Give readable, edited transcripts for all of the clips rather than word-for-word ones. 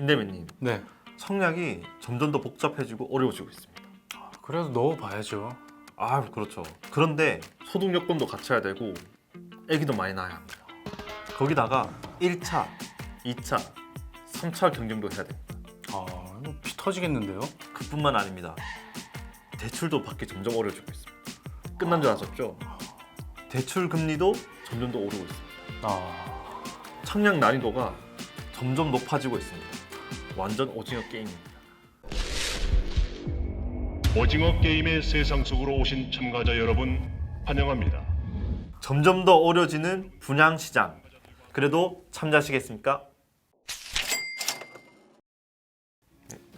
임대민님, 네. 청약이 점점 더 복잡해지고 어려워지고 있습니다. 그래도 넣어봐야죠. 아, 그렇죠. 그런데 소득 여건도 갖춰야 되고 애기도 많이 낳아야 합니다. 거기다가 1차, 2차, 3차 경쟁도 해야 됩니다. 이거 피 터지겠는데요? 그뿐만 아닙니다. 대출도 받기 점점 어려워지고 있습니다. 끝난 줄 아셨죠? 대출 금리도 점점 더 오르고 있습니다. 청약 난이도가 점점 높아지고 있습니다. 완전 오징어 게임입니다. 오징어 게임의 세상 속으로 오신 참가자 여러분 환영합니다. 점점 더 어려워지는 분양시장. 그래도 참여하시겠습니까?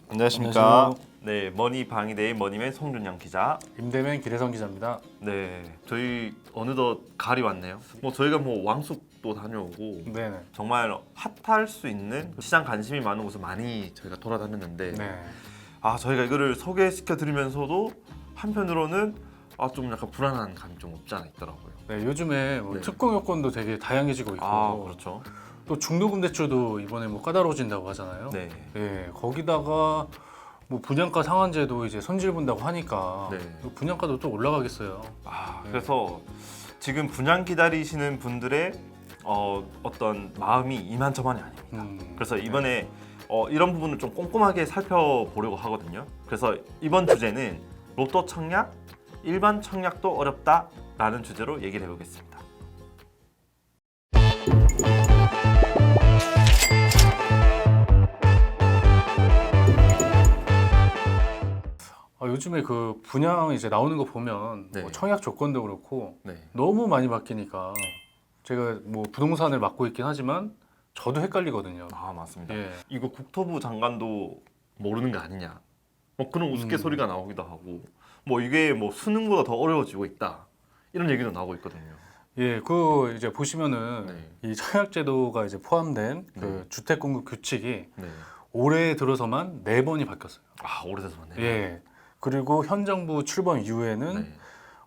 안녕하십니까. 네, 머니방위대의 머니맨 송준영 기자. 임대맨 기대성 기자입니다. 네, 저희 어느덧 가을이 왔네요. 저희가 왕숙도 다녀오고 네네. 정말 핫할 수 있는 시장 관심이 많은 곳을 많이 저희가 돌아다녔는데 네. 저희가 이거를 소개시켜 드리면서도 한편으로는 좀 약간 불안한 감이 좀 없지 않아 있더라고요. 네, 요즘에 네. 특공 요건도 되게 다양해지고 있고 그렇죠. 또 중도금 대출도 이번에 까다로워진다고 하잖아요. 네. 네, 거기다가 분양가 상한제도 이제 손질 본다고 하니까 네. 분양가도 또 올라가겠어요. 네. 그래서 지금 분양 기다리시는 분들의 어떤 마음이 이만저만이 아닙니다. 그래서 이번에 이런 부분을 좀 꼼꼼하게 살펴보려고 하거든요. 그래서 이번 주제는 로또 청약, 일반 청약도 어렵다라는 주제로 얘기를 해보겠습니다. 요즘에 그 분양 이제 나오는 거 보면 네. 청약 조건도 그렇고 네. 너무 많이 바뀌니까 제가 부동산을 맡고 있긴 하지만 저도 헷갈리거든요. 맞습니다. 예. 이거 국토부 장관도 모르는 거 아니냐? 그런 우스갯소리가 나오기도 하고, 이게 수능보다 더 어려워지고 있다 이런 얘기도 나오고 있거든요. 예, 그 이제 보시면은 네. 이 청약제도가 이제 포함된 그 네. 주택 공급 규칙이 네. 올해 들어서만 4번이 바뀌었어요. 오래돼서 맞네요. 예. 그리고 현 정부 출범 이후에는 네.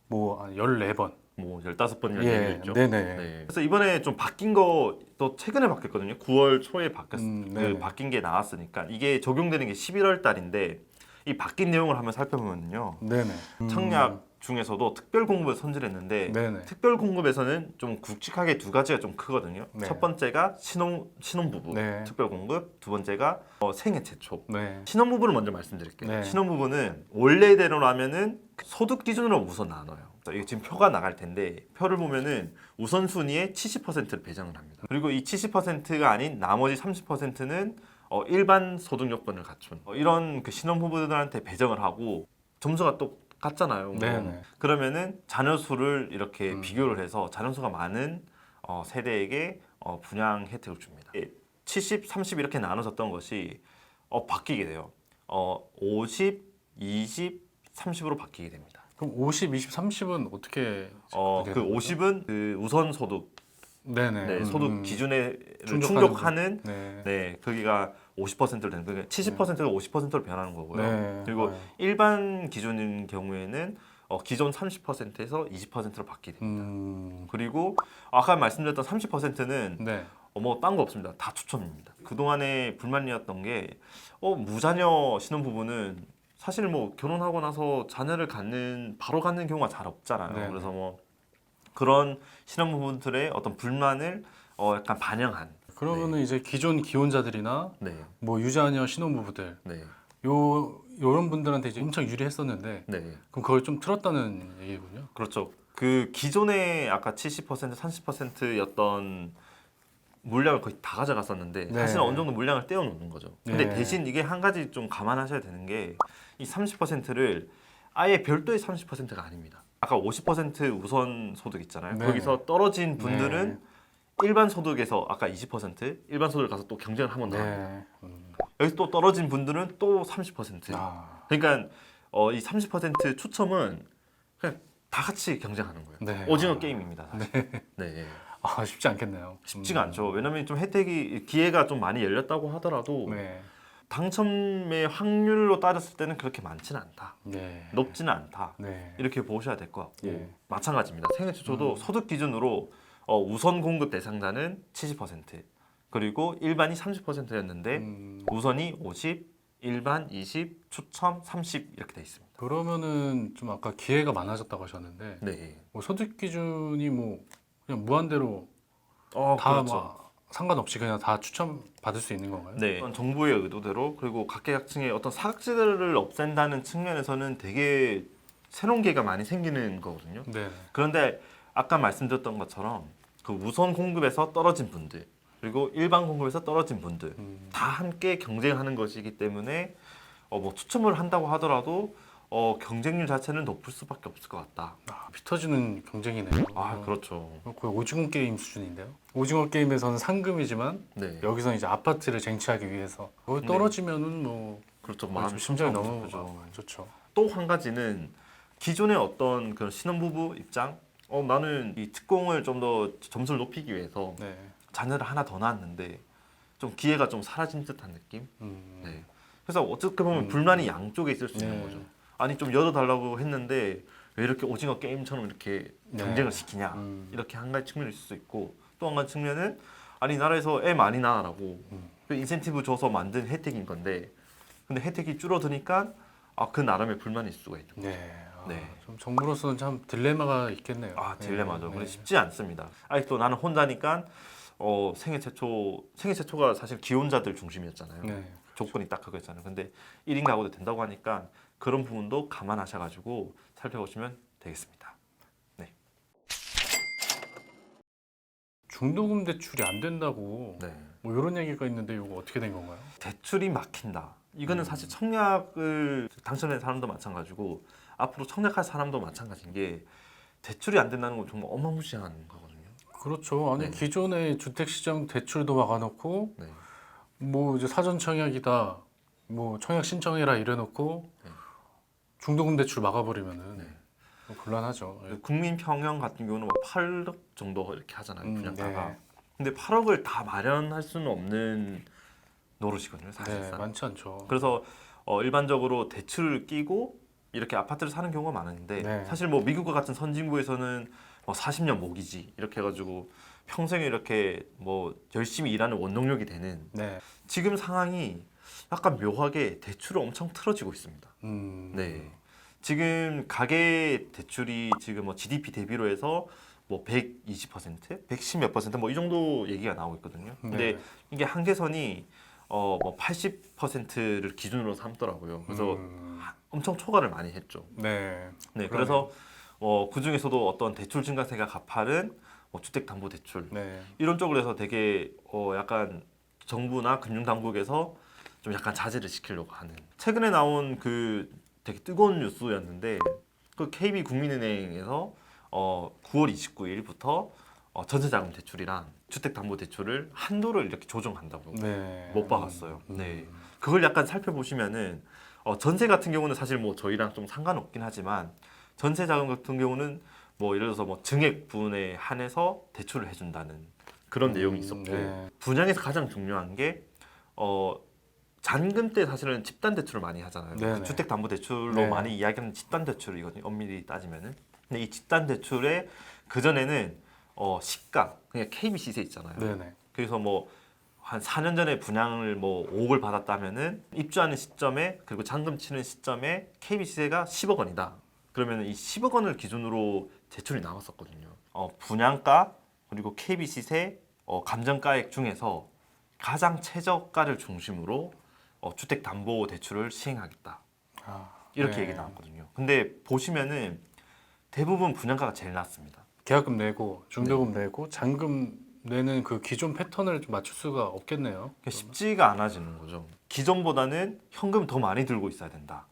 한 14번. 15번이라는 예. 얘기죠. 네네. 네. 그래서 이번에 좀 바뀐 거 또 최근에 바뀌었거든요. 9월 초에 네네. 바뀐 게 나왔으니까 이게 적용되는 게 11월 달인데 이 바뀐 내용을 한번 살펴보면요. 네네. 청약 중에서도 특별 공급을 선정했는데 네네. 특별 공급에서는 좀 굵직하게 두 가지가 좀 크거든요. 네. 첫 번째가 신혼부부 네. 특별 공급, 두 번째가 생애 최초. 네. 신혼부부를 먼저 말씀드릴게요. 네. 신혼부부는 원래대로라면은 소득 기준으로 우선 나눠요. 이게 지금 표가 나갈 텐데 표를 보면은 우선순위의 70%를 배정을 합니다. 그리고 이 70%가 아닌 나머지 30%는 일반 소득 요건을 갖춘 이런 그 신혼부부들한테 배정을 하고 점수가 또 같잖아요. 네네. 그러면은 자녀 수를 이렇게 비교를 해서 자녀 수가 많은 세대에게 분양 혜택을 줍니다. 70, 30 이렇게 나눠졌던 것이 바뀌게 돼요. 50, 20, 30으로 바뀌게 됩니다. 그럼 50, 20, 30은 어떻게 그 50은 그 우선 소득, 네네. 소득 기준에 충족하는 충족하는 네. 거기가 50%를 되는 그러니까 70%가 50%로 변하는 거고요. 네. 그리고 일반 기준인 경우에는 기존 30%에서 20%로 바뀌게 됩니다. 그리고 아까 말씀드렸던 30%는 네. 딴 거 없습니다. 다 추첨입니다. 그동안에 불만이었던 게 무자녀 신혼부부는 사실 결혼하고 나서 자녀를 바로 갖는 경우가 잘 없잖아요. 네. 그래서 그런 신혼부부들의 어떤 불만을 약간 반영한. 그러면은 이제 기존 기혼자들이나 네. 유자녀 신혼부부들 네. 요런 분들한테 이제 엄청 유리했었는데 네. 그럼 그걸 좀 틀었다는 얘기군요. 그렇죠. 그 기존에 아까 70%, 30%였던 물량을 거의 다 가져갔었는데 네. 사실은 어느 정도 물량을 떼어놓는 거죠. 근데 네. 대신 이게 한 가지 좀 감안하셔야 되는 게 이 30%를 아예 별도의 30%가 아닙니다. 아까 50% 우선 소득 있잖아요. 네. 거기서 떨어진 분들은 일반 소득에서 아까 20% 일반 소득을 가서 또 경쟁을 한 번 더 합니다. 여기서 또 떨어진 분들은 또 30%. 그러니까 이 30% 추첨은 그냥 다 같이 경쟁하는 거예요. 네. 오징어 게임입니다. 사실. 네. 쉽지 않겠네요. 쉽지가 않죠. 왜냐면 좀 기회가 좀 많이 열렸다고 하더라도 네. 당첨의 확률로 따졌을 때는 그렇게 많지는 않다. 네. 높지는 않다. 네. 이렇게 보셔야 될 것 같고 예. 마찬가지입니다. 생애 최초도 소득 기준으로 우선 공급 대상자는 70%, 그리고 일반이 30%였는데 우선이 50, 일반 20, 추첨 30 이렇게 돼 있습니다. 그러면은 좀 아까 기회가 많아졌다고 하셨는데 네. 뭐 소득 기준이 뭐 그냥 무한대로 다 그렇죠. 뭐 상관없이 그냥 다 추천 받을 수 있는 건가요? 네, 정부의 의도대로 그리고 각계각층의 어떤 사각지대를 없앤다는 측면에서는 되게 새로운 기회가 많이 생기는 거거든요. 네. 그런데 아까 말씀드렸던 것처럼 그 우선 공급에서 떨어진 분들 그리고 일반 공급에서 떨어진 분들 다 함께 경쟁하는 것이기 때문에 뭐 추첨을 한다고 하더라도 경쟁률 자체는 높을 수밖에 없을 것 같다. 피 터지는 경쟁이네요. 그렇죠. 거의 오징어 게임 수준인데요. 오징어 게임에서는 상금이지만 네, 여기서 이제 아파트를 쟁취하기 위해서 거기 네. 떨어지면은 뭐 그렇죠. 좀 마음 심장이 너무 너무 아프죠. 안 좋죠. 또 한 가지는 기존의 어떤 그런 신혼부부 입장, 나는 이 특공을 좀 더 점수를 높이기 위해서 네. 자녀를 하나 더 낳았는데 좀 기회가 좀 사라진 듯한 느낌. 네. 그래서 어떻게 보면 불만이 양쪽에 있을 수 있는 네. 거죠. 아니 좀 열어달라고 했는데 왜 이렇게 오징어 게임처럼 이렇게 네. 경쟁을 시키냐 이렇게 한 가지 측면이 있을 수 있고 또 한 가지 측면은 아니 나라에서 애 많이 낳으라고 그 인센티브 줘서 만든 혜택인 건데 근데 혜택이 줄어드니까 그 나름의 불만일 수가 있는 거죠. 네. 네. 좀 정부로서는 참 딜레마가 있겠네요. 딜레마죠. 네. 근데 쉽지 않습니다. 아직도 나는 혼자니까 생애 최초가 사실 기혼자들 중심이었잖아요. 네. 조건이 딱 그거였잖아요. 근데 1인 가구도 된다고 하니까 그런 부분도 감안하셔가지고 살펴보시면 되겠습니다. 중도금 대출이 안 된다고 네. 뭐 이런 얘기가 있는데 이거 어떻게 된 건가요? 대출이 막힌다. 이거는 사실 청약을 당첨된 사람도 마찬가지고 앞으로 청약할 사람도 마찬가지인 게 대출이 안 된다는 건 정말 어마무시한 거거든요. 그렇죠. 아니 네. 기존의 주택시장 대출도 막아놓고 네. 뭐 이제 사전 청약이다, 뭐 청약 신청해라 이래놓고 네. 중도금 대출 막아버리면은 네. 뭐 곤란하죠. 국민평형 같은 경우는 8억 정도 이렇게 하잖아요. 분양가가. 네. 근데 8억을 다 마련할 수는 없는 노릇이거든요. 네, 사실상. 많지 않죠. 그래서 일반적으로 대출을 끼고 이렇게 아파트를 사는 경우가 많은데 네. 사실 뭐 미국과 같은 선진국에서는 40년 모기지 이렇게 해가지고 평생에 이렇게 뭐 열심히 일하는 원동력이 되는 네. 지금 상황이 약간 묘하게 대출을 엄청 틀어지고 있습니다. 네. 지금 가계 대출이 지금 뭐 GDP 대비로 해서 뭐 120%, 110 몇 퍼센트 뭐 이 정도 얘기가 나오고 있거든요. 근데 네. 이게 한계선이 뭐 80%를 기준으로 삼더라고요. 그래서 엄청 초과를 많이 했죠. 네. 네, 그러네요. 그래서 그 중에서도 어떤 대출 증가세가 가파른 주택담보대출 네. 이런 쪽으로 해서 되게 약간 정부나 금융당국에서 좀 약간 자제를 시키려고 하는 최근에 나온 그 되게 뜨거운 뉴스였는데 그 KB국민은행에서 9월 29일부터 전세자금 대출이랑 주택담보대출을 한도를 이렇게 조정한다고 네. 못 박았어요. 네, 그걸 약간 살펴보시면은 전세 같은 경우는 사실 뭐 저희랑 좀 상관없긴 하지만 전세자금 같은 경우는 뭐 예를 들어서 뭐 증액 부분에 한해서 대출을 해준다는 그런 내용이 있었고 네. 분양에서 가장 중요한 게 잔금 때 사실은 집단 대출을 많이 하잖아요. 네네. 주택담보대출로 네. 많이 이야기하는 집단 대출이거든요. 엄밀히 따지면은. 근데 이 집단 대출에 그 전에는 시가 그냥 KB 시세 있잖아요. 네네. 그래서 뭐 한 4년 전에 분양을 뭐 5억을 받았다면은 입주하는 시점에 그리고 잔금 치는 시점에 KB 시세가 10억 원이다. 그러면 이 10억 원을 기준으로 대출이 나왔었거든요. 분양가 그리고 KB 시세, 감정가액 중에서 가장 최저가를 중심으로 주택담보대출을 시행하겠다. 이렇게 네. 얘기 나왔거든요. 근데 보시면은 대부분 분양가가 제일 낮습니다. 계약금 내고 중도금 내고 잔금 내는 그 기존 패턴을 좀 맞출 수가 없겠네요. 그러니까 쉽지가 않아지는 거죠. 기존보다는 현금 더 많이 들고 있어야 된다.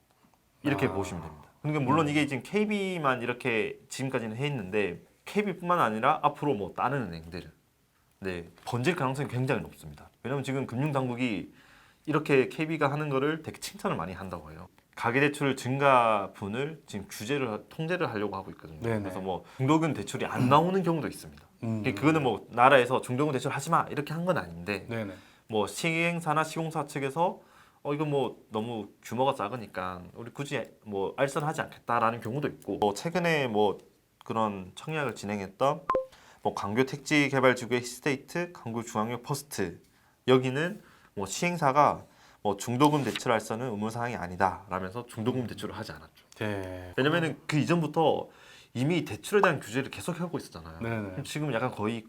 이렇게 보시면 됩니다. 그러니까 물론 이게 지금 KB만 이렇게 지금까지는 해 있는데 KB뿐만 아니라 앞으로 뭐 다른 은행들 번질 가능성이 굉장히 높습니다. 왜냐하면 지금 금융당국이 이렇게 KB가 하는 거를 되게 칭찬을 많이 한다고 해요. 가계대출 증가분을 지금 통제를 하려고 하고 있거든요. 네네. 그래서 뭐 중도금 대출이 안 나오는 경우도 있습니다. 그거는 뭐 나라에서 중도금 대출 하지 마 이렇게 한 건 아닌데 네네. 뭐 시행사나 시공사 측에서 이거 뭐 너무 규모가 작으니까 우리 굳이 뭐 알선하지 않겠다라는 경우도 있고 최근에 뭐 그런 청약을 진행했던 뭐 광교 택지개발지구의 히스테이트, 광교중앙역 퍼스트 여기는 뭐 시행사가 뭐 중도금 대출할서는 의무사항이 아니다 라면서 중도금 대출을 하지 않았죠. 네. 왜냐면은 그 이전부터 이미 대출에 대한 규제를 계속 하고 있었잖아요. 네네. 지금 약간 거의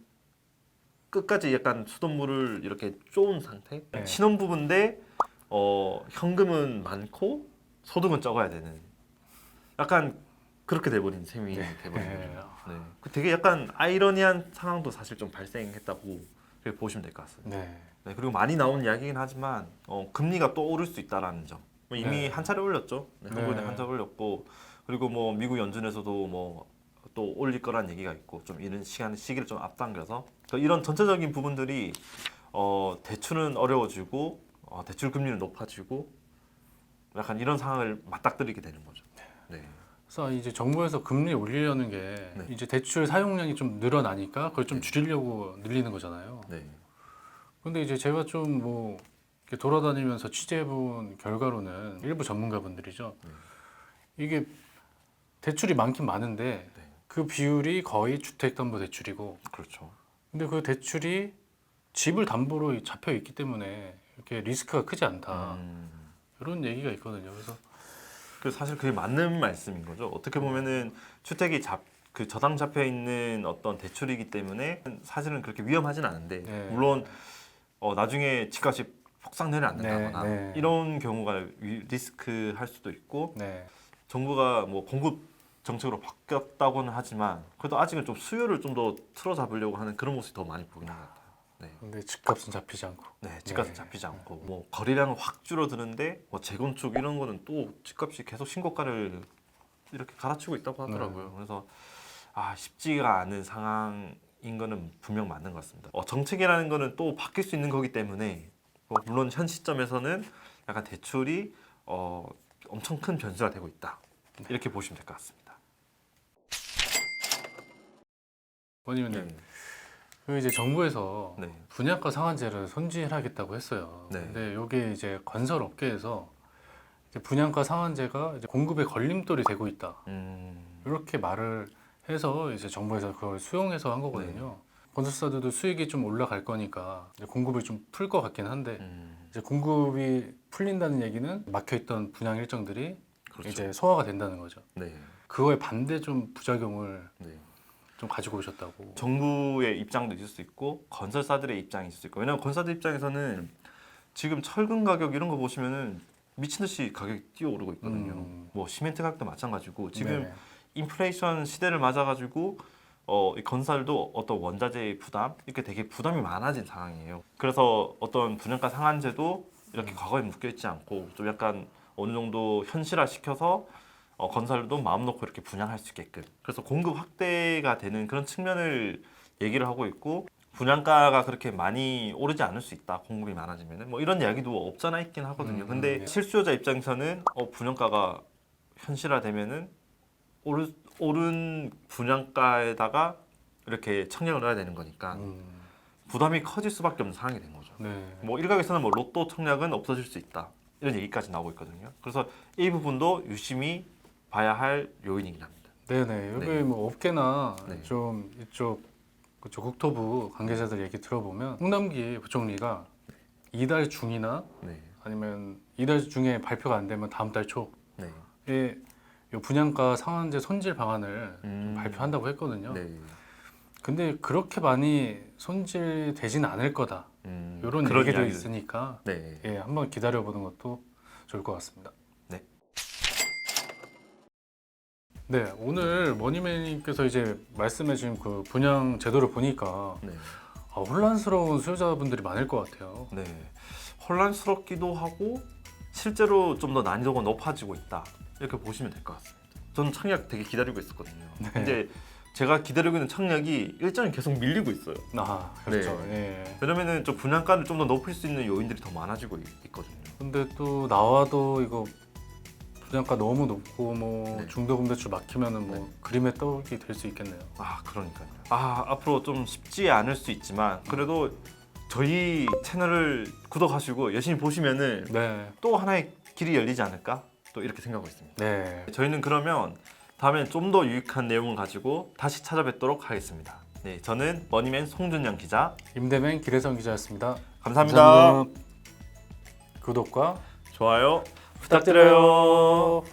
끝까지 약간 수돗물을 이렇게 쪼은 상태. 네. 신혼부부인데 현금은 많고 소득은 적어야 되는 약간 그렇게 돼버린 셈이 돼버린 네. 거죠. 네. 그 되게 약간 아이러니한 상황도 사실 좀 발생했다고 그렇게 보시면 될 것 같습니다. 네. 네, 그리고 많이 나오는 이야기긴 하지만 금리가 또 오를 수 있다라는 점. 뭐 이미 네. 한 차례 올렸죠. 네, 한국에 네. 한 차례 올렸고 그리고 뭐 미국 연준에서도 뭐 또 올릴 거란 얘기가 있고 좀 이런 시기를 좀 앞당겨서 그러니까 이런 전체적인 부분들이 대출은 어려워지고 대출 금리는 높아지고 약간 이런 상황을 맞닥뜨리게 되는 거죠. 네. 그래서 이제 정부에서 금리 올리려는 게 네. 이제 대출 사용량이 좀 늘어나니까 그걸 좀 네. 줄이려고 늘리는 거잖아요. 네. 근데 이제 제가 좀 뭐 돌아다니면서 취재해본 결과로는 일부 전문가분들이죠. 이게 대출이 많긴 많은데 네. 그 비율이 거의 주택담보대출이고, 그렇죠. 근데 그 대출이 집을 담보로 잡혀 있기 때문에 이렇게 리스크가 크지 않다. 이런 얘기가 있거든요. 그래서 그 사실 그게 맞는 말씀인 거죠. 어떻게 보면은 주택이 그 저당 잡혀 있는 어떤 대출이기 때문에 사실은 그렇게 위험하진 않은데 네. 물론 나중에 집값이 폭삭 내려앉는다거나 네, 네. 이런 경우가 리스크 할 수도 있고 네, 정부가 뭐 공급 정책으로 바뀌었다고는 하지만 그래도 아직은 좀 수요를 좀 더 틀어잡으려고 하는 그런 모습이 더 많이 보이는 것 같아요. 네. 근데 집값은 잡히지 않고. 네, 집값은 네. 잡히지 않고 뭐 거래량은 확 줄어드는데 뭐 재건축 이런 거는 또 집값이 계속 신고가를 이렇게 갈아치고 있다고 하더라고요. 그래서 쉽지가 않은 상황인 거는 분명 맞는 것 같습니다. 정책이라는 거는 또 바뀔 수 있는 거기 때문에 물론 현 시점에서는 약간 대출이 엄청 큰 변수가 되고 있다. 이렇게 보시면 될 것 같습니다. 원님님, 그 이제 정부에서 네. 분양가 상한제를 손질하겠다고 했어요. 네. 근데 이게 이제 건설 업계에서 이제 분양가 상한제가 이제 공급에 걸림돌이 되고 있다. 이렇게 말을 해서 이제 정부에서 그걸 수용해서 한 거거든요. 건설사들도 수익이 좀 올라갈 거니까 이제 공급을 좀 풀 것 같긴 한데 이제 공급이 풀린다는 얘기는 막혀있던 분양 일정들이 그렇죠. 이제 소화가 된다는 거죠. 네. 그거에 반대 좀 부작용을 네. 좀 가지고 오셨다고. 정부의 입장도 있을 수 있고 건설사들의 입장이 있을 수 있고 왜냐하면 건설사들 입장에서는 지금 철근 가격 이런 거 보시면은 미친 듯이 가격이 뛰어오르고 있거든요. 뭐 시멘트 가격도 마찬가지고 지금 네. 인플레이션 시대를 맞아가지고 이 건설도 어떤 원자재 부담 이렇게 되게 부담이 많아진 상황이에요. 그래서 어떤 분양가 상한제도 이렇게 과거에 묶여 있지 않고 좀 약간 어느 정도 현실화 시켜서 건설도 마음 놓고 이렇게 분양할 수 있게끔 그래서 공급 확대가 되는 그런 측면을 얘기를 하고 있고 분양가가 그렇게 많이 오르지 않을 수 있다 공급이 많아지면은 뭐 이런 이야기도 없잖아 있긴 하거든요. 근데 실수요자 입장에서는 부정가가 현실화되면은 오른 분양가에다가 이렇게 청약을 해야 되는 거니까 부담이 커질 수밖에 없는 상황이 된 거죠. 네. 뭐 일각에서는 뭐 로또 청약은 없어질 수 있다 이런 얘기까지 나오고 있거든요. 그래서 이 부분도 유심히 봐야 할 요인이긴 합니다. 네네. 여기 네. 뭐 업계나 네. 좀 이쪽 그쪽 국토부 관계자들 얘기 들어보면 홍남기 부총리가 이달 중이나 네, 아니면 이달 중에 발표가 안 되면 다음 달 초에 네, 요 분양가 상한제 손질 방안을 발표한다고 했거든요. 네. 근데 그렇게 많이 손질되지는 않을 거다. 이런 그런 얘기도 이야기를- 있으니까 네. 예, 한번 기다려보는 것도 좋을 것 같습니다. 네. 네, 오늘 머니맨님께서 이제 말씀해주신 그 분양 제도를 보니까 네. 혼란스러운 수요자분들이 많을 것 같아요. 네. 혼란스럽기도 하고 실제로 좀 더 난이도가 높아지고 있다. 이렇게 보시면 될 것 같습니다. 저는 청약 되게 기다리고 있었거든요. 네. 근데 제가 기다리고 있는 청약이 일정이 계속 밀리고 있어요. 아, 그렇죠. 예. 왜냐면은 좀 분양가를 좀 더 높일 수 있는 요인들이 더 많아지고 있거든요. 근데 또 나와도 이거 분양가 너무 높고 뭐 네. 중도금 대출 막히면은 뭐 네. 그림의 떡이 될 수 있겠네요. 그러니까요. 앞으로 좀 쉽지 않을 수 있지만 그래도 저희 채널을 구독하시고 열심히 보시면은 네. 또 하나의 길이 열리지 않을까? 또 이렇게 생각하고 있습니다. 네. 저희는 그러면 다음엔 좀 더 유익한 내용을 가지고 다시 찾아뵙도록 하겠습니다. 네, 저는 머니맨 송준영 기자. 임대맨 기래성 기자였습니다. 감사합니다. 구독과 좋아요 부탁드려요.